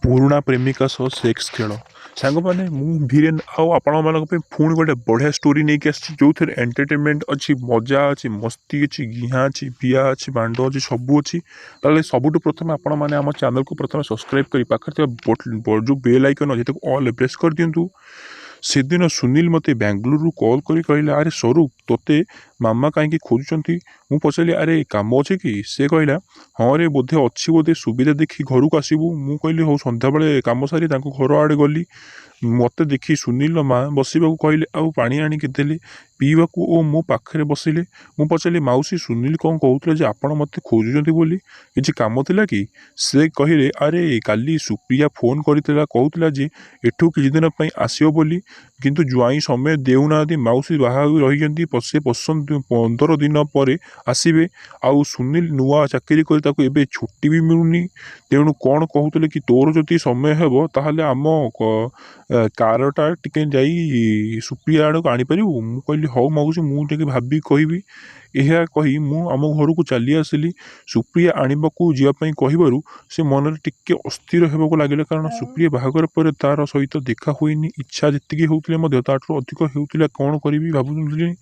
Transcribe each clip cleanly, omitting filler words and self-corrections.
पुराणा प्रेमिका सह सेक्स खेल सांग मैंने धीरे आपण मानी पुणी गोटे बढ़िया स्टोरी नहीं आसी जो थे एंटरटेनमेंट अच्छी मजा अच्छी मस्ती अच्छी गिहा अच्छी बिया अच्छी बांड अच्छी सबू अच्छी ताले सबुठ प्रथम आपण मैंने आम चैनल को प्रथम सब्सक्राइब कर पाखे जो बेल आइकन अच्छे ऑल प्रेस कर दिंतु से दिन सुनील मते बेंगलुरु कॉल करी कहला अरे स्वरूप तोते मामा कहीं खोजुंट मु पचारि अरे काम अच्छे कि से कहला हाँ रे बोधे अच्छी बोधे सुविधा देखी घर को आसबू मु कहली हौ सन्ध्या बेले कम सारी घर आड़े गली मत देखी सुनील माँ बसवाक कहले आउ पानी आणिक देले पीवाकू ओ मो पाखे बसिले मु पचारि मौसी सुनील कौन कहते जे आपण मत खोजुंट बोली किसी कम थिला कि से कहले अरे काली सुप्रिया फोन करथिला कहूला जे एठू किछि दिन पई आसियो बोली किंतु ज्वाई समय देउना मौसी बाहा रही से पसंद 15 दिन पर आसबे आउ सुनील नुआ चाकरी कर छुट्टी भी मिलूनी तेणु कौन कहते कि तोर जदि समय हेब ताहले आम कारटा टिके जाई सुप्रिया आड़ को आनीपर मु कहली हौ मौसी मुझे भाभी कहबी यह कही मु आम घर को चली आसिली सुप्रिया आनिबाकू जीवाई कहबारू से मन टिके अस्थिर होगा लगे कारण सुप्रिया बाहागर पर तार सहित देखा हुईनी इच्छा जी होते ताठू अधिक होता कौन करी भावुली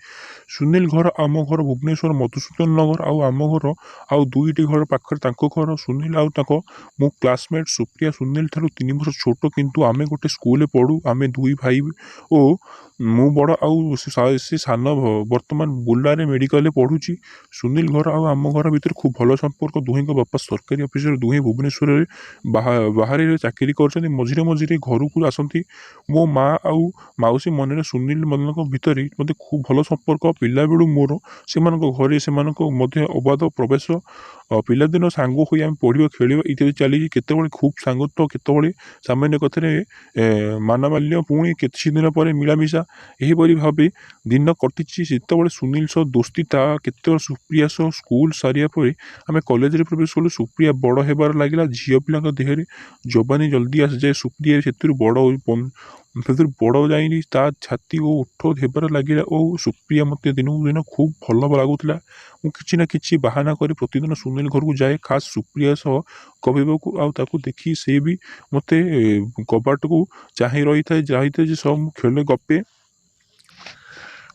सुनील घर आम घर भुवनेश्वर मधुसूदन नगर आम घर आउ दुईटी घर पाखे घर सुनील आउ मो क्लासमेट सुप्रिया सुनील ठार 3 वर्ष छोट किंतु आमे गोटे स्कूल पढ़ू आमे दुई भाई ओ मु बड़ आउ से सान बर्तमान बुर्ला मेडिकल पढ़ुची सुनील घर आम घर भितर खूब भल संपर्क दुहे बापा सरकारी ऑफिसर दुहे भुवनेश्वर बाहर चाकरी कर मझे मझे घर को आसती मो माँ आउ मौसी मन सुनील मान भितर मत खूब भल संपर्क पिला बेलू मोर से घरे से अबाध प्रवेश पिलादिन सांग हो पढ़ा खेल इत्यादि चली केत खूब सांग तो केत सामान्य कथार मानमाल्य पुणी किसी दिन पर मिलामिशा यहीपरि भाव दिन कटी से सुनील सह दोस्ती केत सुप्रिया सह स्कूल सारिया पर आम कॉलेज रे प्रवेश कलु सुप्रिया बड़ होबार लगे झील पिला देहरे जवानी जल्दी आसी जाए सुप्रिया से बड़ जाइनी ता छाती और उठ हेबार लगे और सुप्रिया मत दिन दिन खूब भल लगुला किसी ना कि बाहाना कर प्रतिदिन सुनील घर को जाए खास सुप्रिया सह कहवाकू आउ देखी से भी मत कबाट को चाह रही था जाते सब खेल गपे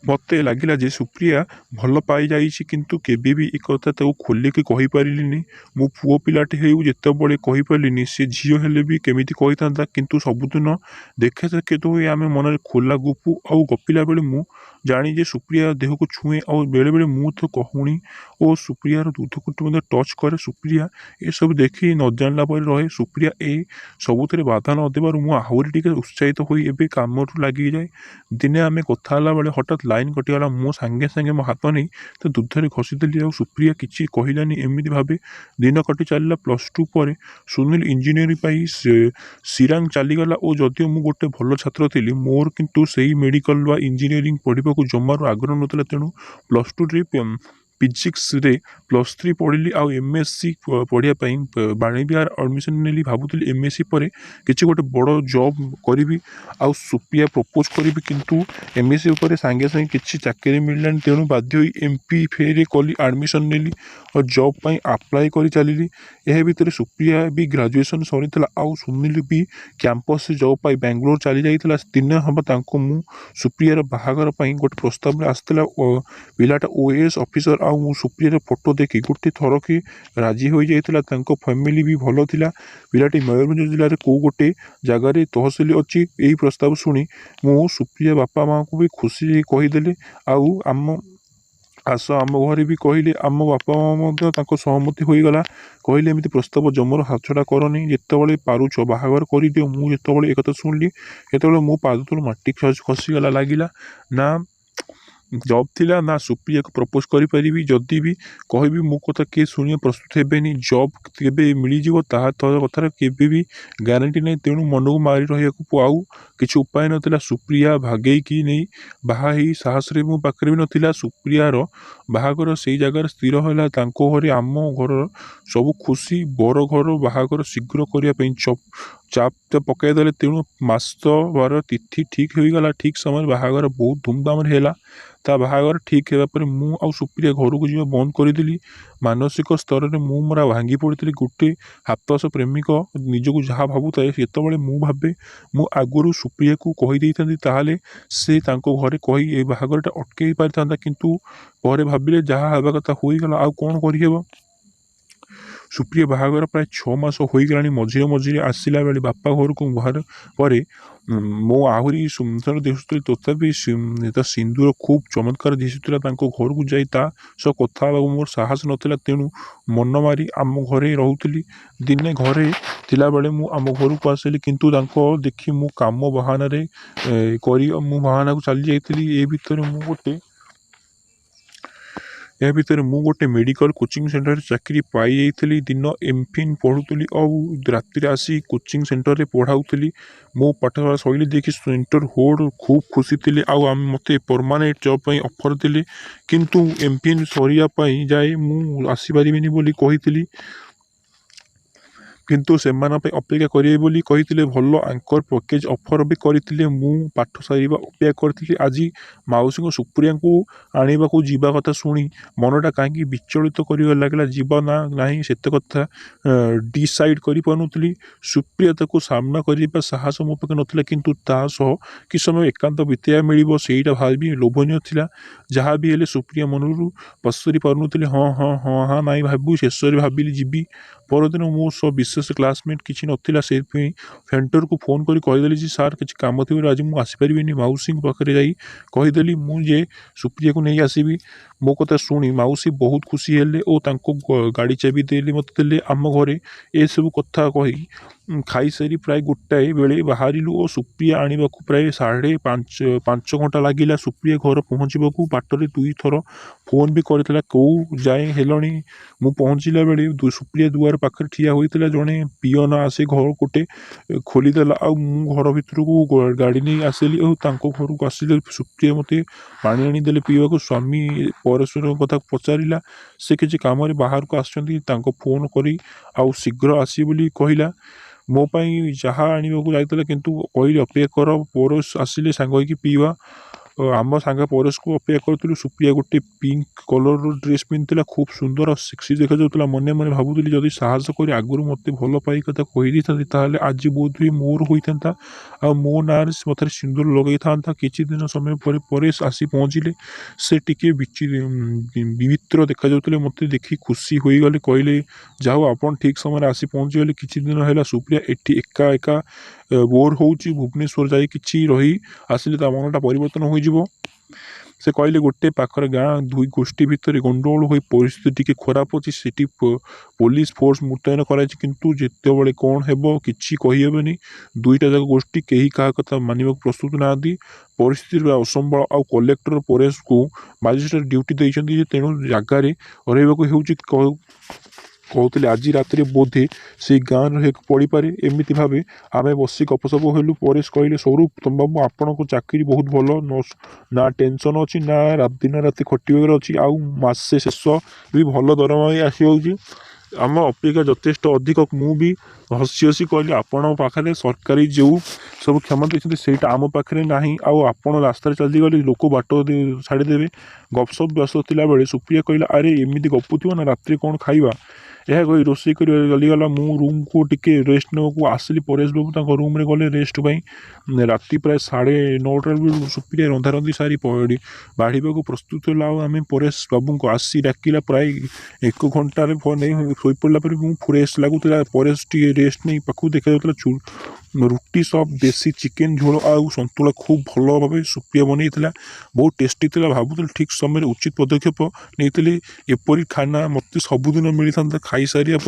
मत लगिला जे सुप्रिया भल पाई जाइछि किंतु केबे भी एक कथा खोलिकी कहि पारिलिनी मो पुओ पिलाटे हेउ जेतेबळे कहि पारिलिनी से झियो हेले भी केमिति कहि थांता किंतु सबुदिन देखे देखे तो आमे मन खोला गुपु आउ गपिला बेले मु जानी जे सुप्रिया देह को छुए और बेले बेले मुँह तो कहूनी और सुप्रियार दूधकुटी मत टच करे सुप्रिया ये सब देखी न जानला पर रहे सुप्रिया ए सबुथ बाधा न देवर मु आहरी टे उत्साहित हो कम लगी जाए दिने आम कथा बेले हठात लाइन कटिगला मो सांगे सांगे मो हाथ नहीं तो दूधरे घसीदेली और सुप्रिया किसी कहलानी एमती भाव दिन कटि चलला +2 पर सुनील इंजीनियरिंग सिरांग चलीगला और जदिव मु गोटे भल छात्र थी मोर किंतु सही मेडिकल व इंजीनियरिंग पढ़ा जमार आग्रह नाला तेणु +2 फिजिक्स रे +3 पढ़ी आउ MSc पढ़ाई बाणीविहार एडमिशन नेली भावुली MSc पर किसी गोटे बड़ जॉब करी आउ सुप्रिया प्रपोज करी किंतु MSc उपर सांगे सांगे किसी चाकरी मिललानी तेणु बाध्य MP फेरे कली एडमिशन नेली और जॉब पाई अप्लाई करी चली यह भितर सुप्रिया भी ग्रेजुएशन सरी आउ सुनील भी कैंपस से जॉब पाई बेंगलोर चली जाइला दिन हम मु सुप्रियार बाहागर गोटे प्रस्ताव में आसला पिलाटा OAS ऑफिसर आउ सुप्रियार फोटो देखी गोटे थर कि राजी हो जाता फैमिली भी भल थिला पिलाटी मयूरभंज जिले में कौ गोटे जगार तहसिल अच्छी यही प्रस्ताव शुणी मु सुप्रिया बापा माँ को भी खुशी कहीदेले आउ आम आस आम घरे भी कहले आम बापा माँ सहमति होगला कहले एमती प्रस्ताव जमर हाथछड़ा करनी जितेबाला पारुछ बाहागर करदियो मुझे एक कथा शुणिली ये मो पाद तलू माटी खसीगला लगिला ना जॉब थिला ना सुप्रिया को प्रपोज करी परिबी जदि भी कहबी मो कथा किए शुणी प्रस्तुत हेबेनी जॉब केबे मिल ताहा कथार केबे भी ग्यारंटी नहीं तेणु मन को मारी रहा आउ किसी उपाय नाला सुप्रिया भागे कि नहीं बाहा साहस मो पाखे भी नाला सुप्रियार बाहागर से जगार स्थिर है घरे आम घर सब खुशी बर घर बाहागर शीघ्र करने ଚାପ୍ ତ ପକାଇଦେଲେ। ତେଣୁ ମାସର ତିଥି ଠିକ୍ ହୋଇଗଲା। ଠିକ୍ ସମୟରେ ବାହାଘର ବହୁତ ଧୁମଧାମରେ ହେଲା। ତା ବାହାଘର ଠିକ୍ ହେବା ପରେ ମୁଁ ଆଉ ସୁପ୍ରିୟା ଘରକୁ ଯିବା ବନ୍ଦ କରିଦେଲି। ମାନସିକ ସ୍ତରରେ ମୁଁ ମୋର ଭାଙ୍ଗି ପଡ଼ିଥିଲି। ଗୋଟେ ହାପସ ପ୍ରେମିକ ନିଜକୁ ଯାହା ଭାବୁଥାଏ, ସେତେବେଳେ ମୁଁ ଭାବେ ମୁଁ ଆଗରୁ ସୁପ୍ରିୟାକୁ କହିଦେଇଥାନ୍ତି, ତାହେଲେ ସେ ତାଙ୍କ ଘରେ କହି ଏ ବାହାଘରଟା ଅଟକାଇ ପାରିଥାନ୍ତା। କିନ୍ତୁ ପରେ ଭାବିଲେ ଯାହା ହେବା କଥା ହୋଇଗଲା, ଆଉ କ'ଣ କରିହେବ। ସୁପ୍ରିୟା ବାହାଘର ପ୍ରାୟ 6 ମାସ ହୋଇଗଲାଣି। ମଝିରେ ମଝିରେ ଆସିଲା ବେଳେ ବାପା ଘରକୁ ବାହାର ପରେ ମୁଁ ଆହୁରି ସୁନ୍ଦର ଦିଶୁଥିଲି। ତଥାପି ତା ସିନ୍ଦୁର ଖୁବ୍ ଚମତ୍କାର ଦିଶୁଥିଲା। ତାଙ୍କ ଘରକୁ ଯାଇ ତା ସହ କଥା ହେବାକୁ ମୋର ସାହସ ନଥିଲା। ତେଣୁ ମନ ମାରି ଆମ ଘରେ ରହୁଥିଲି। ଦିନେ ଘରେ ଥିଲାବେଳେ ମୁଁ ଆମ ଘରକୁ ଆସିଲି, କିନ୍ତୁ ତାଙ୍କ ଦେଖି ମୁଁ କାମ ବାହାନାରେ ମୁଁ ବାହାନାକୁ ଚାଲି ଯାଇଥିଲି। ଏହା ଭିତରେ ମୁଁ ଗୋଟେ ମେଡ଼ିକାଲ କୋଚିଂ ସେଣ୍ଟରରେ ଚାକିରି ପାଇଯାଇଥିଲି। ଦିନ ଏମ୍ଫିନ୍ ପଢ଼ୁଥିଲି ଆଉ ରାତିରେ ଆସି କୋଚିଂ ସେଣ୍ଟରରେ ପଢ଼ାଉଥିଲି। ମୋ ପାଠପଢ଼ା ଶୈଳୀ ଦେଖି ସେଣ୍ଟର ହେଡ୍ ଖୁବ୍ ଖୁସି ଥିଲେ ଆଉ ମୋତେ ପରମାନେଣ୍ଟ ଜବ୍ ପାଇଁ ଅଫର୍ ଦେଲେ। କିନ୍ତୁ ଏମ୍ଫିନ୍ ସରିବା ପାଇଁ ଯାଏ ମୁଁ ଆସିପାରିବିନି ବୋଲି କହିଥିଲି। କିନ୍ତୁ ସେମାନଙ୍କ ପାଇଁ ଅପେକ୍ଷା କରିବେ ବୋଲି କହିଥିଲେ। ଭଲ ଆଙ୍କର ପ୍ୟାକେଜ୍ ଅଫର୍ ବି କରିଥିଲେ। ମୁଁ ପାଠ ସାରିବା ଅପେକ୍ଷା କରିଥିଲି। ଆଜି ମାଉସୀଙ୍କ ସୁପ୍ରିୟାଙ୍କୁ ଆଣିବାକୁ ଯିବା କଥା ଶୁଣି ମନଟା କାହିଁକି ବିଚଳିତ କରିବାକୁ ଲାଗିଲା। ଯିବା ନା ନାହିଁ ସେତେ କଥା ଡିସାଇଡ଼୍ କରିପାରୁନଥିଲି। ସୁପ୍ରିୟା ତାକୁ ସାମ୍ନା କରିବା ସାହସ ମୋ ପାଖରେ ନଥିଲା, କିନ୍ତୁ ତା ସହ କିଛି ସମୟ ଏକାନ୍ତ ବିତେଇବା ମିଳିବ ସେଇଟା ଭାବି ଲୋଭନୀୟ ଥିଲା। ଯାହା ବି ହେଲେ ସୁପ୍ରିୟା ମନରୁ ପସରି ପାରୁନଥିଲି। ହଁ ନାଇଁ ଭାବୁ ଶେଷରେ ଭାବିଲି ଯିବି। ପରଦିନ ମୋ ସହ ବିଶେଷ କ୍ଲାସମେଟ୍ କିଛି ନଥିଲା। ସେଥିପାଇଁ ସେଣ୍ଟରକୁ ଫୋନ୍ କରି କହିଦେଲି ଯେ ସାର୍ କିଛି କାମ ଥିବାରୁ ଆଜି ମୁଁ ଆସିପାରିବିନି। ମାଉସୀଙ୍କ ପାଖରେ ଯାଇ କହିଦେଲି ମୁଁ ଯେ ସୁପ୍ରିୟାକୁ ନେଇ ଆସିବି। ମୋ କଥା ଶୁଣି ମାଉସୀ ବହୁତ ଖୁସି ହେଲେ ଓ ତାଙ୍କ ଗାଡ଼ି ଚାବି ମୋତେ ଦେଲେ। ଆମ ଘରେ ଏସବୁ କଥା କହି ଖାଇସାରି ପ୍ରାୟ 1ଟାଏ ବେଳେ ବାହାରିଲୁ ଓ ସୁପ୍ରିୟା ଆଣିବାକୁ ପ୍ରାୟ 5:30 ଘଣ୍ଟା ଲାଗିଲା। ସୁପ୍ରିୟା ଘର ପହଞ୍ଚିବାକୁ ବାଟରେ 2 ଥର ଫୋନ୍ ବି କରିଥିଲା, କୋଉ ଯାଏଁ ହେଲଣି। ମୁଁ ପହଞ୍ଚିଲା ବେଳେ ସୁପ୍ରିୟା ଦୁଆର ପାଖରେ ଠିଆ ହୋଇଥିଲା। ଜଣେ ପିଅନ ଆସି ଘର ଗୋଟେ ଖୋଲିଦେଲା ଆଉ ମୁଁ ଘର ଭିତରକୁ ଗାଡ଼ି ନେଇ ଆସିଲି ଓ ତାଙ୍କ ଘରକୁ ଆସିଲେ ସୁପ୍ରିୟା ମୋତେ ପାଣି ଆଣିଦେଲେ ପିଇବାକୁ। ସ୍ୱାମୀ ପରମେଶ୍ୱରଙ୍କ କଥା ପଚାରିଲା। ସେ କିଛି କାମରେ ବାହାରକୁ ଆସିଛନ୍ତି। ତାଙ୍କୁ ଫୋନ୍ କରି ଆଉ ଶୀଘ୍ର ଆସିବେ ବୋଲି କହିଲା। ମୋ ପାଇଁ ଚାହା ଆଣିବାକୁ ଯାଇଥିଲା, କିନ୍ତୁ କହିଲି ଅପେକ୍ଷା କର, ପରଶ ଆସିଲେ ସାଙ୍ଗ ହେଇକି ପିଇବା। ଆମ ସାଙ୍ଗ ପରଶକୁ ଅପେକ୍ଷା କରୁଥିଲୁ। ସୁପ୍ରିୟା ଗୋଟେ ପିଙ୍କ କଲରର ଡ୍ରେସ୍ ପିନ୍ଧିଥିଲା, ଖୁବ୍ ସୁନ୍ଦର ଆଉ ସେକ୍ସି ଦେଖାଯାଉଥିଲା। ମନେ ମନେ ଭାବୁଥିଲି ଯଦି ସାହସ କରି ଆଗରୁ ମୋତେ ଭଲ ପାଇ କଥା କହିଦେଇଥାନ୍ତି, ତାହେଲେ ଆଜି ବୋଧହୁଏ ମୋର ହୋଇଥାନ୍ତା ଆଉ ମୋ ନାଁରେ ମଥାରେ ସିନ୍ଦୁର ଲଗାଇଥାନ୍ତା। କିଛି ଦିନ ସମୟ ପରେ ପରେଶ ଆସି ପହଞ୍ଚିଲେ। ସେ ଟିକେ ବିଚିତ୍ର ଦେଖାଯାଉଥିଲେ। ମୋତେ ଦେଖି ଖୁସି ହୋଇଗଲେ। କହିଲେ ଯାହା ହଉ ଆପଣ ଠିକ୍ ସମୟରେ ଆସି ପହଞ୍ଚିଗଲେ। କିଛି ଦିନ ହେଲା ସୁପ୍ରିୟା ଏଠି ଏକା ଏକା ବୋର୍ ହେଉଛି। ଭୁବନେଶ୍ୱର ଯାଇ କିଛି ରହି ଆସିଲେ ତା ମନଟା ପରିବର୍ତ୍ତନ ହୋଇଯିବ। ସେ କହିଲେ ଗୋଟେ ପାଖରେ ଗାଁ, 2 ଗୋଷ୍ଠୀ ଭିତରେ ଗଣ୍ଡଗୋଳ ହୋଇ ପରିସ୍ଥିତି ଟିକେ ଖରାପ ଅଛି। ସେଠି ପୋଲିସ ଫୋର୍ସ ମୁତୟନ କରାଯାଇଛି, କିନ୍ତୁ ଯେତେବେଳେ କ'ଣ ହେବ କିଛି କହିହେବନି। 2ଟା ଯାକ ଗୋଷ୍ଠୀ କେହି କାହା କଥା ମାନିବାକୁ ପ୍ରସ୍ତୁତ ନାହାନ୍ତି। ପରିସ୍ଥିତି ପୁରା ଅସମ୍ଭାଳ ଆଉ କଲେକ୍ଟର ପରେଶକୁ ମାଜିଷ୍ଟ୍ରେଟ୍ ଡ୍ୟୁଟି ଦେଇଛନ୍ତି ଯେ ତେଣୁ ଜାଗାରେ ରହିବାକୁ ହେଉଛି। କହୁଥିଲେ ଆଜି ରାତିରେ ବୋଧେ ସେଇ ଗାଁରେ ପଡ଼ିପାରେ। ଏମିତି ଭାବେ ଆମେ ବସି ଗପସପ ହେଲୁ। ପରେଶ କହିଲେ ସ୍ୱରୂପ ବାବୁ, ଆପଣଙ୍କ ଚାକିରି ବହୁତ ଭଲ। ନା ଟେନସନ୍ ଅଛି, ନା ଦିନ ରାତି ଖଟିବାର ଅଛି, ଆଉ ମାସେ ଶେଷ ବି ଭଲ ଦରମା ବି ଆସିଯାଉଛି। ଆମ ଅପେକ୍ଷା ଯଥେଷ୍ଟ ଅଧିକ। ମୁଁ ବି ହସି ହସି କହିଲି ଆପଣଙ୍କ ପାଖରେ ସରକାରୀ ଯେଉଁ ସବୁ କ୍ଷମତା ଦେଇଛନ୍ତି ସେଇଟା ଆମ ପାଖରେ ନାହିଁ। ଆଉ ଆପଣ ରାସ୍ତାରେ ଚାଲିଗଲେ ଲୋକ ବାଟ ଛାଡ଼ିଦେବେ। ଗପସପ ବ୍ୟସ୍ତ ଥିଲାବେଳେ ସୁପ୍ରିୟା କହିଲା ଆରେ ଏମିତି ଗପୁଥିବ ନା, ରାତିରେ କ'ଣ ଖାଇବା। ଏହା କହି ରୋଷେଇ କରି ଚାଲିଗଲା। ମୁଁ ରୁମ୍କୁ ଟିକେ ରେଷ୍ଟ ନେବାକୁ ଆସିଲି। ପରେଶ ବାବୁ ତାଙ୍କ ରୁମ୍ରେ ଗଲେ ରେଷ୍ଟ ପାଇଁ। ରାତି ପ୍ରାୟ 9:30 ବେଳକୁ ସୁପ୍ରିୟା ରନ୍ଧାରନ୍ଧି ସାରି ବାଢ଼ିବାକୁ ପ୍ରସ୍ତୁତ ହେଲା ଆଉ ଆମେ ପରେଶ ବାବୁଙ୍କୁ ଆସି ଡାକିଲା। ପ୍ରାୟ 1 ଘଣ୍ଟାରେ ନେଇ ଶୋଇପଡ଼ିଲା ପରେ ମୁଁ ଫ୍ରେଶ୍ ଲାଗୁଥିଲା। ପରେଶ ଟିକେ ରେଷ୍ଟ ନେଇ ପାଖକୁ ଦେଖାଯାଉଥିଲା। ରୁଟି ସଫ୍, ଦେଶୀ ଚିକେନ୍ ଝୋଳ ଆଉ ସନ୍ତୁଳା ଖୁବ୍ ଭଲ ଭାବେ ସୁପ୍ରିୟା ବନେଇଥିଲା। ବହୁତ ଟେଷ୍ଟି ଥିଲା। ଭାବୁଥିଲି ଠିକ୍ ସମୟରେ ଉଚିତ ପଦକ୍ଷେପ ନେଇଥିଲି। ଏପରି ଖାନା ମୋତେ ସବୁଦିନ ମିଳିଥାନ୍ତା। ଖାଇସାରିବା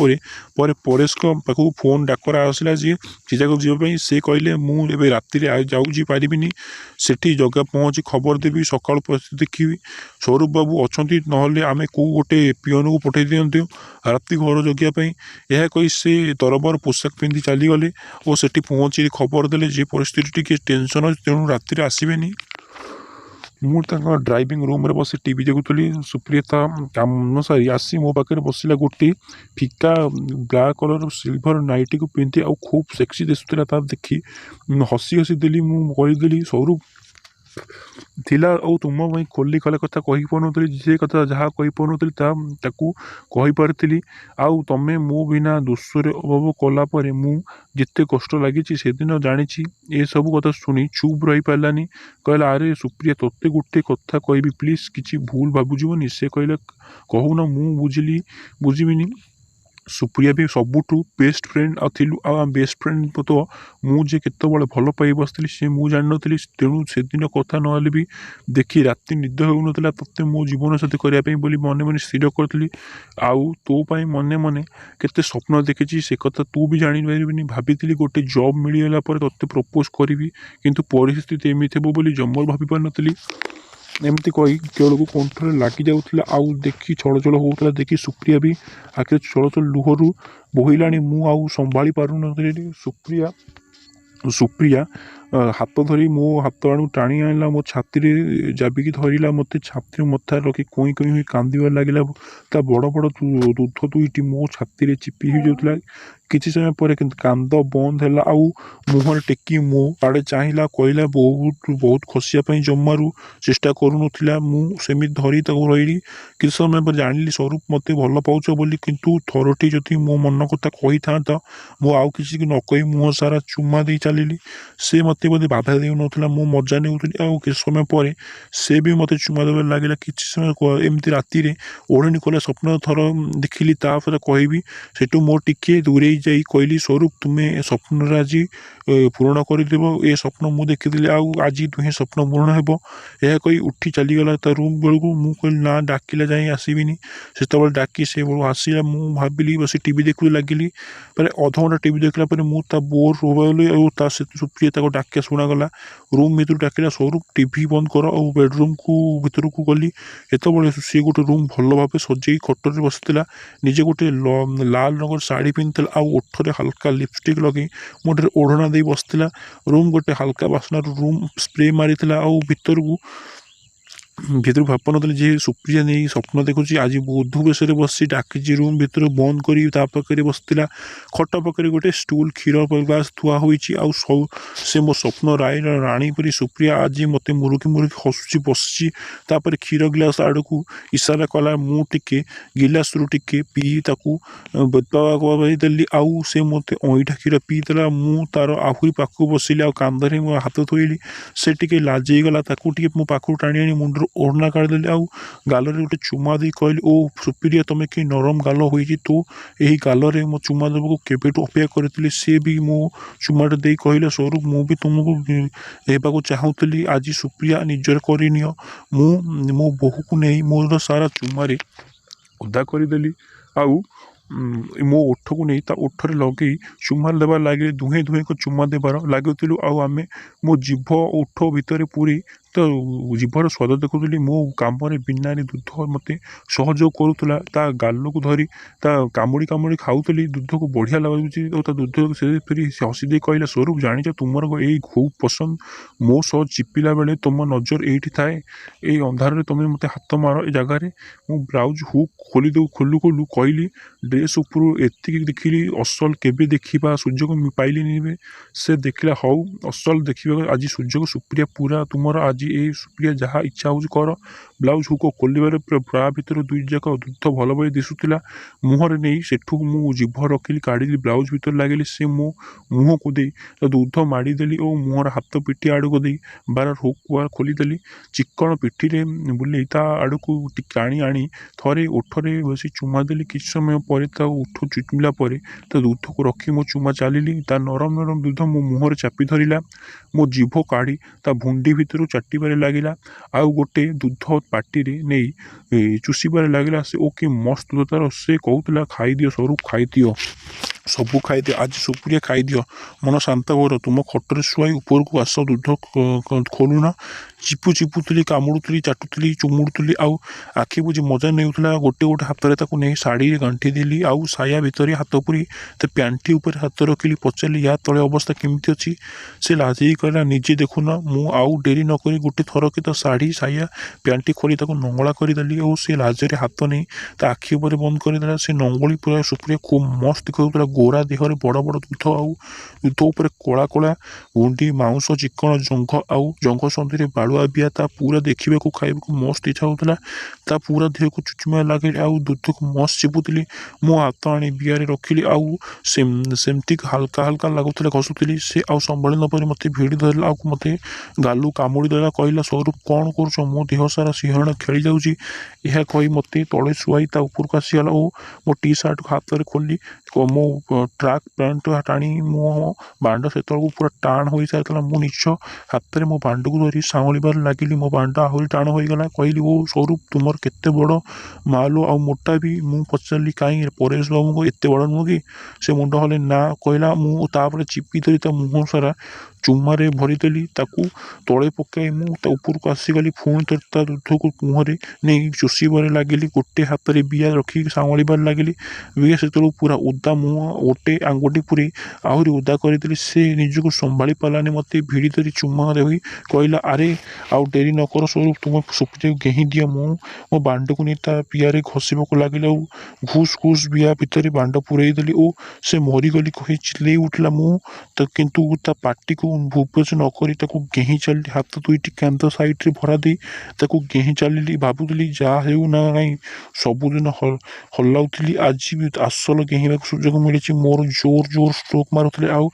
ପରେ ପରେଶଙ୍କ ପାଖକୁ ଫୋନ୍ ଡାକରା ଆସିଲା ଯେ ସେ ଜାଗାକୁ ଯିବା ପାଇଁ। ସେ କହିଲେ ମୁଁ ଏବେ ରାତିରେ ଯାଉଛି, ପାରିବିନି। ସେଠି ଜଗା ପହଞ୍ଚି ଖବର ଦେବି, ସକାଳୁ ପରିସ୍ଥିତି ଦେଖିବି। ସ୍ୱରୂପ ବାବୁ ଅଛନ୍ତି, ନହେଲେ ଆମେ କେଉଁ ଗୋଟେ ପିଅନକୁ ପଠାଇ ଦିଅନ୍ତୁ ରାତି ଘର ଜଗିବା ପାଇଁ। ଏହା କହି ସେ ତରବର ପୋଷାକ ପିନ୍ଧି ଚାଲିଗଲେ ଓ ସେଠି ପହଞ୍ଚି ଖବର ଦେଲେ ଯେ ପରିସ୍ଥିତି ଟିକେ ଟେନସନ୍ ଅଛି, ତେଣୁ ରାତିରେ ଆସିବେନି। ମୁଁ ତାଙ୍କ ଡ୍ରାଇଭିଂ ରୁମ୍ରେ ବସି ଟିଭି ଦେଖୁଥିଲି। ସୁପ୍ରିୟା ତା କାମ ସାରି ଆସି ମୋ ପାଖରେ ବସିଲା। ଗୋଟି ଫିକା ବ୍ଲାକ୍ କଲର୍ ସିଲ୍ଭର ନାଇଟିକୁ ପିନ୍ଧି ଆଉ ଖୁବ୍ ସେକ୍ସି ଦିଶୁଥିଲା। ତା ଦେଖି ହସି ହସି ଦେଲି। ମୁଁ କହିଦେଲି, ସ୍ୱରୂପ ଥିଲା ଆଉ ତୁମ ପାଇଁ ଖୋଲି ଖୋଲା କଥା କହିପାରୁନଥିଲି। ଯେ କଥା ଯାହା କହିପାରୁନଥିଲି ତାକୁ କହିପାରିଥିଲି। ଆଉ ତମେ ମୋ ବିନା ଦୋଷରେ ଅଭାବ କଲା ପରେ ମୁଁ ଯେତେ କଷ୍ଟ ଲାଗିଛି ସେଦିନ ଜାଣିଛି। ଏସବୁ କଥା ଶୁଣି ଚୁପ୍ ରହିପାରିଲାନି। କହିଲା, ଆରେ ସୁପ୍ରିୟା, ତୋତେ ଗୋଟେ କଥା କହିବି ପ୍ଲିଜ୍, କିଛି ଭୁଲ ଭାବୁଯିବନି। ସେ କହିଲା, କହୁନ, ମୁଁ ବୁଝିବିନି। ସୁପ୍ରିୟା ବି ସବୁଠୁ ବେଷ୍ଟ ଫ୍ରେଣ୍ଡ ଆଉ ଥିଲୁ। ଆଉ ଆମ ବେଷ୍ଟ ଫ୍ରେଣ୍ଡ ତ ମୁଁ ଯେ କେତେବେଳେ ଭଲ ପାଇ ବସିଥିଲି ସେ ମୁଁ ଜାଣିନଥିଲି। ତେଣୁ ସେଦିନ କଥା ନହେଲେ ବି ଦେଖି ରାତି ନିଦ ହେଉନଥିଲା। ତୋତେ ମୋ ଜୀବନ ସାଥୀ କରିବା ପାଇଁ ବୋଲି ମନେ ମନେ ସ୍ଥିର କରିଥିଲି। ଆଉ ତୋ ପାଇଁ ମନେ ମନେ କେତେ ସ୍ୱପ୍ନ ଦେଖିଛି ସେ କଥା ତୁ ବି ଜାଣିପାରିବିନି। ଭାବିଥିଲି ଗୋଟେ ଜବ୍ ମିଳିଗଲା ପରେ ତୋତେ ପ୍ରପୋଜ୍ କରିବି, କିନ୍ତୁ ପରିସ୍ଥିତି ଏମିତି ହେବ ବୋଲି ଜମାରୁ ଭାବିପାରିନଥିଲି। ଏମିତି କହି କେଳକୁ କଣ୍ଠରେ ଲାଗି ଯାଉଥିଲା ଆଉ ଦେଖି ଛଳଛଳ ହେଉଥିଲା। ଦେଖି ସୁପ୍ରିୟା ବି ଆଖିରେ ଛଳଛଳ ଲୁହରୁ ବୋହିଲାଣି। ମୁଁ ଆଉ ସମ୍ଭାଳି ପାରୁନଥିଲି। ସୁପ୍ରିୟା ହାତ ଧରି ମୋ ହାତ ଆଡ଼ୁ ଟାଣି ଆଣିଲା। ମୋ ଛାତିରେ ଜାବିକି ଧରିଲା। ମୋତେ ଛାତିରେ ମଥାରେ ରଖି କୁଇଁ କୁଇଁ ହୋଇ କାନ୍ଦିବାରେ ଲାଗିଲା। ତା ବଡ଼ ବଡ଼ ଦୁଧ ଦୁଇଟି ମୋ ଛାତିରେ ଚିପି ହୋଇଯାଉଥିଲା। କିଛି ସମୟ ପରେ କିନ୍ତୁ କାନ୍ଦ ବନ୍ଦ ହେଲା। ଆଉ ମୁହଁରେ ଟେକି ମୋ ଆଡ଼େ ଚାହିଁଲା। କହିଲା, ବହୁତ ଖସିବା ପାଇଁ ଜମାରୁ ଚେଷ୍ଟା କରୁନଥିଲା। ମୁଁ ସେମିତି ଧରି ତାକୁ ରହିଲି। କିଛି ସମୟ ପରେ ଜାଣିଲି ସ୍ୱରୂପ ମୋତେ ଭଲ ପାଉଛ ବୋଲି। କିନ୍ତୁ ଥରଟି ଯଦି ମୋ ମନ କଥା କହିଥାନ୍ତା। ମୁଁ ଆଉ କିଛି ନ କହି ମୁହଁ ସାରା ଚୁମା ଦେଇ ଚାଲିଲି। ସେ ମୋତେ ବୋଧେ ବାଧା ଦେଉନଥିଲା। ମୁଁ ମଜା ନେଉଥିଲି। ଆଉ କିଛି ସମୟ ପରେ ସେ ବି ମୋତେ ଚୁମା ଦେବାରେ ଲାଗିଲା। କିଛି ସମୟ ଏମିତି ରାତିରେ ଓଢ଼ଣୀ ଖୋଲା ସ୍ୱପ୍ନ ଥର ଦେଖିଲି। ତାପରେ କହିବି ସେଠୁ ମୋ ଟିକେ ଦୂରେଇ ଯାଇ କହିଲି, ସ୍ୱରୂପ ତୁମେ ସ୍ୱପ୍ନରେ ଆଜି ପୂରଣ କରିଦେବ ଏ ସ୍ୱପ୍ନ ମୁଁ ଦେଖିଥିଲି। ଆଉ ଆଜି ଦୁହେଁ ସ୍ୱପ୍ନ ପୂରଣ ହେବ। ଏହା କହି ଉଠି ଚାଲିଗଲା ତା ରୁମ୍ ବେଳକୁ। ମୁଁ କହିଲି, ନା, ଡାକିଲା ଯାଇ ଆସିବିନି। ସେତେବେଳେ ଡାକି ସେ ବେଳକୁ ଆସିଲା। ମୁଁ ଭାବିଲି ବସି ଟିଭି ଦେଖୁ ଲାଗିଲି। ପରେ ଅଧଘଣ୍ଟା ଟିଭି ଦେଖିଲା ପରେ ମୁଁ ତା ବୋର୍ ହୋଇଗଲି। ଆଉ ତା ସୁପ୍ରିୟା ତାକୁ ଡାକିବା ଶୁଣାଗଲା। ରୁମ୍ ଭିତରୁ ଡାକିଲା, ସ୍ୱରୂପ ଟିଭି ବନ୍ଦ କର। ଆଉ ବେଡ଼ରୁମ୍କୁ ଭିତରକୁ ଗଲି। ଏତେବେଳେ ସିଏ ଗୋଟେ ରୁମ୍ ଭଲ ଭାବେ ସଜେଇ ଖଟରେ ବସିଥିଲା। ନିଜେ ଗୋଟେ ଲାଲ ରଙ୍ଗର ଶାଢ଼ୀ ପିନ୍ଧିଥିଲା। ଆଉ ଓଠରେ ହାଲକା ଲିପଷ୍ଟିକ୍ ଲଗେଇ ମୁଣ୍ଡରେ ଓଢ଼ଣା ଦେଇ ବସିଥିଲା। ରୁମ୍ ଗୋଟେ ହାଲକା ବାସ୍ନାର ରୁମ୍ ସ୍ପ୍ରେ ମାରିଥିଲା। ଆଉ ଭିତରୁ ଭାବୁନଥିଲି ଯେ ସୁପ୍ରିୟା ନେଇ ସ୍ୱପ୍ନ ଦେଖୁଛି। ଆଜି ବୁଧୁ ବେଶରେ ବସି ଡାକିଛି। ରୁମ୍ ଭିତରୁ ବନ୍ଦ କରି ତା ପାଖରେ ବସିଥିଲା। ଖଟ ପାଖରେ ଗୋଟେ ଷ୍ଟୁଲ୍, କ୍ଷୀର ଗ୍ଲାସ୍ ଥୁଆ ହୋଇଛି। ଆଉ ସେ ମୋ ସ୍ୱପ୍ନ ରାଣୀ ପରି ସୁପ୍ରିୟା ଆଜି ମୋତେ ମୁରୁକି ମୁରୁକି ହସୁଛି ବସିଛି। ତାପରେ କ୍ଷୀର ଗ୍ଲାସ୍ ଆଡ଼କୁ ଇସାରା କଲା। ମୁଁ ଟିକେ ଗିଲାସରୁ ଟିକେ ପିଇ ତାକୁ ଦେଲି। ଆଉ ସେ ମୋତେ ଅଇଁଠା କ୍ଷୀର ପିଇଦେଲା। ମୁଁ ତାର ଆହୁରି ପାଖକୁ ବସିଲି। ଆଉ କାନ୍ଧରେ ମୋ ହାତ ଥୋଇଲି। ସେ ଟିକେ ଲାଜେଇଗଲା। ତାକୁ ଟିକେ ମୋ ପାଖକୁ ଟାଣି ଆଣି ମୁଣ୍ଡରୁ ଓଢ଼ଣା କାଢ଼ିଦେଲି। ଆଉ ଗାଲରେ ଗୋଟେ ଚୁମା ଦେଇ କହିଲି, ଓ ସୁପ୍ରିୟା, ତମେ କି ନରମ ଗାଲ ହୋଇଛି। ତୁ ଏହି ଗାଲରେ ମୋ ଚୁମା ଦେବାକୁ କେବେଠୁ ଅପେକ୍ଷା କରିଥିଲି। ସେ ବି ମୋ ଚୁମାଟା ଦେଇ କହିଲେ, ସ୍ୱରୂପ, ମୁଁ ବି ତୁମକୁ ହେବାକୁ ଚାହୁଁଥିଲି। ଆଜି ସୁପ୍ରିୟା ନିଜର କରିନିଅ। ମୁଁ ମୋ ବୋହୂକୁ ନେଇ ମୋର ସାରା ଚୁମାରେ ଓଦା କରିଦେଲି। ଆଉ ମୋ ଓଠକୁ ନେଇ ତା ଓଠରେ ଲଗେଇ ଚୁମା ଦେବାର ଲାଗିଲି। ଦୁହେଁ ଦୁହେଁକୁ ଚୁମା ଦେବାର ଲାଗୁଥିଲୁ। ଆଉ ଆମେ ମୋ ଜିଭ ଓଠ ଭିତରେ ପୁରେଇ ତ ଜିଭର ସ୍ୱାଦ ଦେଖୁଥିଲି। ମୋ କାମରେ ବିନାରେ ଦୁଧ ମୋତେ ସହଯୋଗ କରୁଥିଲା। ତା ଗାଲକୁ ଧରି ତା କାମୁଡ଼ି ଖାଉଥିଲି। ଦୁଧକୁ ବଢ଼ିଆ ଲାଗୁଛି। ଆଉ ତା ଦୁଧ ସେ ଫେରି ହସି ଦେଇ କହିଲା, ସ୍ୱରୂପ, ଜାଣିଛ ତୁମର ଏଇ ଖୁବ୍ ପସନ୍ଦ। ମୋ ସହ ଚିପିଲା ବେଳେ ତୁମ ନଜର ଏଇଠି ଥାଏ। ଏଇ ଅନ୍ଧାରରେ ତୁମେ ମୋତେ ହାତ ମାର ଏ ଜାଗାରେ। ମୁଁ ବ୍ଲାଉଜ୍ ହୁକ୍ ଖୋଲୁ କହିଲି, ଡ୍ରେସ୍ ଉପରୁ ଏତିକି ଦେଖିଲି। ଅସଲ କେବେ ଦେଖିବା ସୁଯୋଗ ପାଇଲିନି। ସେ ଦେଖିଲା, ହଉ, ଅସଲ ଦେଖିବାକୁ ଆଜି ସୁଯୋଗ। ସୁପ୍ରିୟା ପୁରା ତୁମର ଆଜି। ଏଇ ସୁପ୍ରିୟା, ଯାହା ଇଚ୍ଛା ହେଉଛି କର। ବ୍ଲାଉଜ୍ ହୁକ୍ ଖୋଲିବାରେ ବ୍ରା ଭିତରୁ ଦୁଇଯାକ ଦୁଧ ଭଲ ଭାବେ ଦିଶୁଥିଲା। ମୁହଁରେ ନେଇ ସେଠୁ ମୁଁ ଜିଭ ରଖିଲି, କାଢ଼ିଲି। ବ୍ଲାଉଜ୍ ଭିତରେ ଲାଗିଲି। ସେ ମୋ ମୁହଁକୁ ଦେଇ ଦୁଧ ମାଡ଼ିଦେଲି ଓ ମୁହଁର ହାତ ପିଠି ଆଡ଼କୁ ଦେଇ ବାର ହୁକ୍ ଖୋଲିଦେଲି। ଚିକ୍କଣ ପିଠିରେ ବୁଲେଇ ତା ଆଡ଼କୁ ଟାଣି ଆଣି ଥରେ ଓଠରେ ବସି ଚୁମା ଦେଲି। କିଛି ସମୟ ପରେ ତା ଓଠ ଚିମିଲା ପରେ ତା ଦୁଧକୁ ରଖି ମୋ ଚୁମା ଚାଲିଲି। ତା ନରମ ଦୁଧ ମୋ ମୁହଁରେ ଚାପି ଧରିଲା। ମୋ ଜିଭ କାଢ଼ି ତା ଭୁଣ୍ଡି ଭିତରୁ ଚାଟିବାରେ ଲାଗିଲା। ଆଉ ଗୋଟେ ଦୁଧ ପାଟିରେ ନେଇ ଚୁଷିବାରେ ଲାଗିଲା। ସେ, ଓ କି ମସ୍ତ ଦୁଧ ତାର। ସେ କହୁଥିଲା, ଖାଇଦିଅ ସ୍ୱରୂପ, ଖାଇଦିଅ। ସବୁ ଖାଇଦିଅ ଆଜି ସୁପ୍ରିୟା ଖାଇଦିଅ ମନ ଶାନ୍ତ କର ତୁମ ଖଟରେ ଶୁଆଇ ଉପରକୁ ଆସ ଦୁଧ ଖୋଲୁନ। ଚିପୁଥିଲି କାମୁଡ଼ୁଥିଲି ଚାଟୁଥିଲି ଚୁମୁଡ଼ୁଥିଲି ଆଉ ଆଖି ବୁଜି ମଜା ନେଉଥିଲା। ଗୋଟେ ହାତରେ ତାକୁ ନେଇ ଶାଢ଼ୀରେ ଗାଣ୍ଠି ଦେଲି ଆଉ ସାୟା ଭିତରେ ହାତ ପୁରି ତା ପ୍ୟାଣ୍ଠି ଉପରେ ହାତ ରଖିଲି। ପଚାରିଲି ୟା ତଳେ ଅବସ୍ଥା କେମିତି ଅଛି? ସେ ଲାଜେଇ କହିଲା ନିଜେ ଦେଖୁନ। ମୁଁ ଆଉ ଡେରି ନ କରି ଗୋଟେ ଥରକେ ତା ଶାଢ଼ୀ ସାୟା ପ୍ୟାଣ୍ଠି ଖୋଲି ତାକୁ ନଙ୍ଗଳା କରିଦେଲି ଆଉ ସେ ଲାଜରେ ହାତ ନେଇ ତା ଆଖି ଉପରେ ବନ୍ଦ କରିଦେଲା। ସେ ନଙ୍ଗୁଳି ପୁରା ସୁପ୍ରିୟା ଖୁବ୍ ମସ୍ତ ଦେଖାଉଥିଲା। ଗୋରା ଦେହରେ ବଡ଼ ବଡ଼ ଦୁଧ ଆଉ ଦୁଧ ଉପରେ କଳା କଳା ଗୁଣ୍ଡି ମାଉଁସ ଚିକଣ ଜଙ୍ଘ ଆଉ ଜଙ୍ଘ ସନ୍ଧିରେ ବାଳୁଆ ବିଆ। ତା ପୁରା ଦେଖିବାକୁ ଖାଇବାକୁ ମସ୍ତ ଇଚ୍ଛା ହେଉଥିଲା। ତା ପୁରା ଦେହକୁ ଚୁଚୁମିଆ ଲାଗିଲି ଆଉ ଦୁଧକୁ ମସ୍ତ ଚିପୁଥିଲି। ମୋ ହାତ ଆଣି ବିଆରେ ରଖିଲି ଆଉ ସେମିତି ହାଲକା ହାଲକା ଲାଗୁଥିଲା ଘଷୁଥିଲି। ସେ ଆଉ ସମ୍ଭାଳି ନ ପାରି ମୋତେ ଭିଡ଼ି ଧରିଲା ଆଉ ମୋତେ ଗାଲୁ କାମୁଡ଼ି ଦେଲା। କହିଲା ସ୍ୱରୂପ କ'ଣ କରୁଛ? ମୋ ଦେହ ସାରା ସିଂହଣ ଖେଳି ଯାଉଛି। ଏହା କହି ମୋତେ ତଳେ ଶୁଆଇ ତା ଉପରକୁ ଆସିଗଲା ଓ ମୋ ଟି ସାର୍ଟକୁ ହାତରେ ଖୋଲି ମୋ ଟ୍ରାକ୍ ପ୍ୟାଣ୍ଟ ଟାଣି ମୋ ବାଣ୍ଡ ସେତେବେଳକୁ ପୁରା ଟାଣ ହୋଇସାରିଥିଲା। ମୁଁ ନିଜ ହାତରେ ମୋ ବାଣ୍ଡକୁ ଧରି ସାଉଁଳିବାରେ ଲାଗିଲି। ମୋ ବାଣ୍ଡ ଆହୁରି ଟାଣ ହୋଇଗଲା। କହିଲି ଓ ସ୍ୱରୂପ ତୁମର କେତେ ବଡ଼ ମାଲୋ ଆଉ ମୋଟା ବି। ମୁଁ ପଚାରିଲି କାହିଁ ପରେଶ ବାବୁଙ୍କ ଏତେ ବଡ଼ ନୁହଁ କି? ସେ ମୁଣ୍ଡ ହଲେଇ ନା କହିଲା। ମୁଁ ତାପରେ ଚିପି ଧରି ତା ମୁହଁ ସାରା ଚୁମାରେ ଭରିଦେଲି। ତାକୁ ତଳେ ପକାଇ ମୁଁ ତା ଉପରକୁ ଆସିଗଲି। ପୁଣି ଥରେ ତା ଦୁଧକୁ ମୁହଁରେ ନେଇ ଚୁଷିବାରେ ଲାଗିଲି। ଗୋଟେ ହାତରେ ବିଆ ରଖିକି ସାଉଁଳିବାରେ ଲାଗିଲି। ବିଆ ସେତେବେଳକୁ ପୁରା ଓଦା। ମୁହଁ ଗୋଟେ ଆଙ୍ଗୁଠି ପୁରି ଆହୁରି ଓଦା କରିଦେଲି। ସେ ନିଜକୁ ସମ୍ଭାଳି ପାରିଲାନି। ମୋତେ ଭିଡ଼ି ଧରି ଚୁମା ଦେଇ କହିଲା ଆରେ ଆଉ ଡେରି ନ କର ସ୍ୱରୂପ ତୁମ ସୁପ୍ରିୟାକୁ ଘେହିଁ ଦିଅ। ମୁଁ ମୋ ବାଣ୍ଡକୁ ନେଇ ତା ପିଆରେ ଘଷିବାକୁ ଲାଗିଲି ଆଉ ଘୁସ୍ ଘୁସ୍ ବିଆ ଭିତରେ ବାଣ୍ଡ ପୂରେଇ ଦେଲି ଓ ସେ ମରିଗଲି କହି ଚିଲେଇ ଉଠିଲା। ମୁଁ କିନ୍ତୁ ତା ପାଟିକୁ ଭୁବଜ ନ କରି ତାକୁ ଘେହିଁ ଚାଲିଲି। ହାତ ଦୁଇଟି କାନ୍ଧ ସାଇଡ଼ରେ ଭରା ଦେଇ ତାକୁ ଘେହିଁ ଚାଲିଲି। ଭାବୁଥିଲି ଯାହା ହେଉ ନା କାହିଁ ସବୁଦିନ ହଲାଉଥିଲି ଆଜି ବି ଅସଲ ଘେହିବାକୁ ସୁଯୋଗ ମିଳିଛି। ମୋର ଜୋର ଷ୍ଟ୍ରୋକ୍ ମାରୁଥିଲେ ଆଉ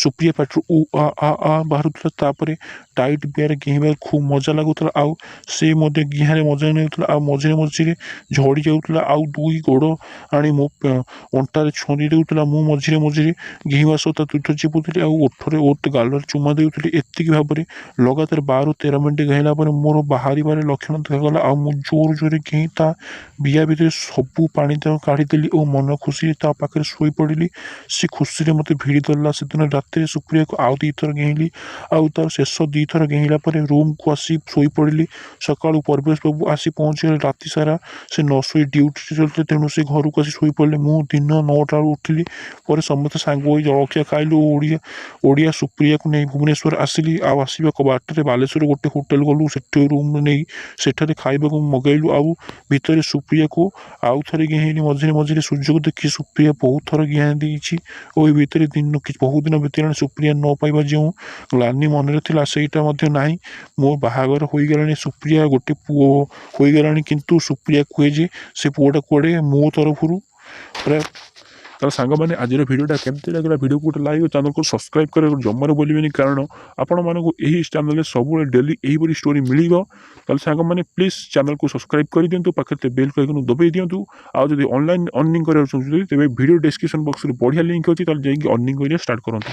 ସୁପ୍ରିୟା ପାଟିରୁ ଉ ଆ ବାହାରୁଥିଲା। ତାପରେ ଟାଇଟ୍ ବିଆରେ ଘେହିବାକୁ ଖୁବ୍ ମଜା ଲାଗୁଥିଲା ଆଉ ସେ ମଧ୍ୟ ଗିହାରେ ମଜା ନେଉଥିଲା ଆଉ ମଝିରେ ଝଡ଼ି ଯାଉଥିଲା ଆଉ ଦୁଇ ଗୋଡ଼ ଆଣି ମୋ ଅଣ୍ଟାରେ ଛନ୍ଦି ଦେଉଥିଲା। ମୁଁ ମଝିରେ ଘେହିବା ସହ ତା ଦୁଧ ଚିପୁଥିଲି ଆଉ ଓଠରେ ଗାଲରେ ଚୁମା ଦେଉଥିଲି। ଏତିକି ଭାବରେ ଲଗାତାର 12 ରୁ 13 ମିନିଟ୍ ଘେହିଲା ପରେ ମୋର ବାହାରିବାର ଲକ୍ଷଣ ଦେଖାଗଲା ଆଉ ମୁଁ ଜୋରରେ ଘେହିଁ ତା ବିଆ ଭିତରେ ସବୁ ପାଣି ତାକୁ କାଢ଼ିଦେଲି ଓ ମନ ଖୁସିରେ ତା ପାଖରେ ଶୋଇପଡ଼ିଲି। ସେ ଖୁସିରେ ମୋତେ ଭିଡ଼ି ଧରିଲା। ସେଦିନ ରାତିରେ ସୁପ୍ରିୟାକୁ ଆଉ 2 ଥର ଘେହିଲି ଆଉ ତାର ଶେଷ 2 ଥର ଘେହିଲା ପରେ ରୁମ୍କୁ ଆସି ଶୋଇପଡ଼ିଲି। ସକାଳୁ ପରବେଶ ବାବୁ ଆସି ପହଞ୍ଚିଗଲେ। ରାତି ସାରା ସେ ନ ଶୋଇ ଡ୍ୟୁଟିରେ ଚାଲିଥିଲେ ତେଣୁ ସେ ଘରକୁ ଆସି ଶୋଇପଡ଼ିଲେ। ମୁଁ ଦିନ 9ଟା ବେଳୁ ଉଠିଲି। ପରେ ସମସ୍ତେ ସାଙ୍ଗ ହୋଇ ଜଳଖିଆ ଖାଇଲୁ ଓ ଓଡ଼ିଆ ସୁପ୍ରିୟାକୁ ନେଇ ଭୁବନେଶ୍ୱର ଆସିଲି। ଆଉ ଆସିବାକୁ ବାଟରେ ବାଲେଶ୍ୱର ଗୋଟେ ହୋଟେଲ ଗଲୁ। ସେଠି ରୁମ୍ ନେଇ ସେଠାରେ ଖାଇବାକୁ ମଗାଇଲୁ ଆଉ ଭିତରେ ସୁପ୍ରିୟାକୁ ଆଉ ଥରେ ଘେହିଲି। ମଝିରେ ସୁଯୋଗ ଦେଖି ସୁପ୍ରିୟା ବହୁତ ଥର ଘେନି ଦେଇଛି ଓ ଏ ଭିତରେ ବହୁଦିନ ବିତିଲାଣି। ସୁପ୍ରିୟା ନ ପାଇବା ଯେଉଁ ଗ୍ଲାନି ମନରେ ଥିଲା ସେଇଟା ମଧ୍ୟ ନାହିଁ। ମୋ ବାହାଘର ହୋଇଗଲାଣି। ସୁପ୍ରିୟା ଗୋଟେ ପୁଅ ହୋଇଗଲାଣି କିନ୍ତୁ ସୁପ୍ରିୟା କୁହେ ଯେ ସେ ପୁଅଟା କୁଆଡ଼େ ମୋ ତରଫରୁ ପୁରା। ତାହେଲେ ସାଙ୍ଗମାନେ ଆଜିର ଭିଡ଼ିଓଟା କେମିତି ଲାଗିଲା? ଭିଡ଼ିଓକୁ ଗୋଟେ ଲାଇକ୍ ଓ ଚ୍ୟାନେଲକୁ ସବସ୍କ୍ରାଇବ୍ କରିବାକୁ ଜମାରୁ ଭୁଲିବେନି କାରଣ ଆପଣମାନଙ୍କୁ ଏହି ଚ୍ୟାନେଲରେ ସବୁବେଳେ ଡେଲି ଏହିପରି ଷ୍ଟୋରି ମିଳିବ। ତାହେଲେ ସାଙ୍ଗମାନେ ପ୍ଲିଜ୍ ଚ୍ୟାନେଲକୁ ସବସ୍କ୍ରାଇବ୍ କରିଦିଅନ୍ତୁ। ପାଖରେ ବେଲ୍ ଆଇକନ୍ ଦବାଇ ଦିଅନ୍ତୁ। ଆଉ ଯଦି ଅନଲାଇନ୍ ଅର୍ଣ୍ଣିଂ କରିବାକୁ ଚାହୁଁଛନ୍ତି ତେବେ ଭିଡ଼ିଓ ଡେସ୍କ୍ରିପସନ୍ ବକ୍ସରେ ବଢ଼ିଆ ଲିଙ୍କ୍ ଅଛି। ତାହେଲେ ଯାଇକି ଅର୍ଣ୍ଣିଂ କରିବା ଷ୍ଟାର୍ଟ କରନ୍ତୁ।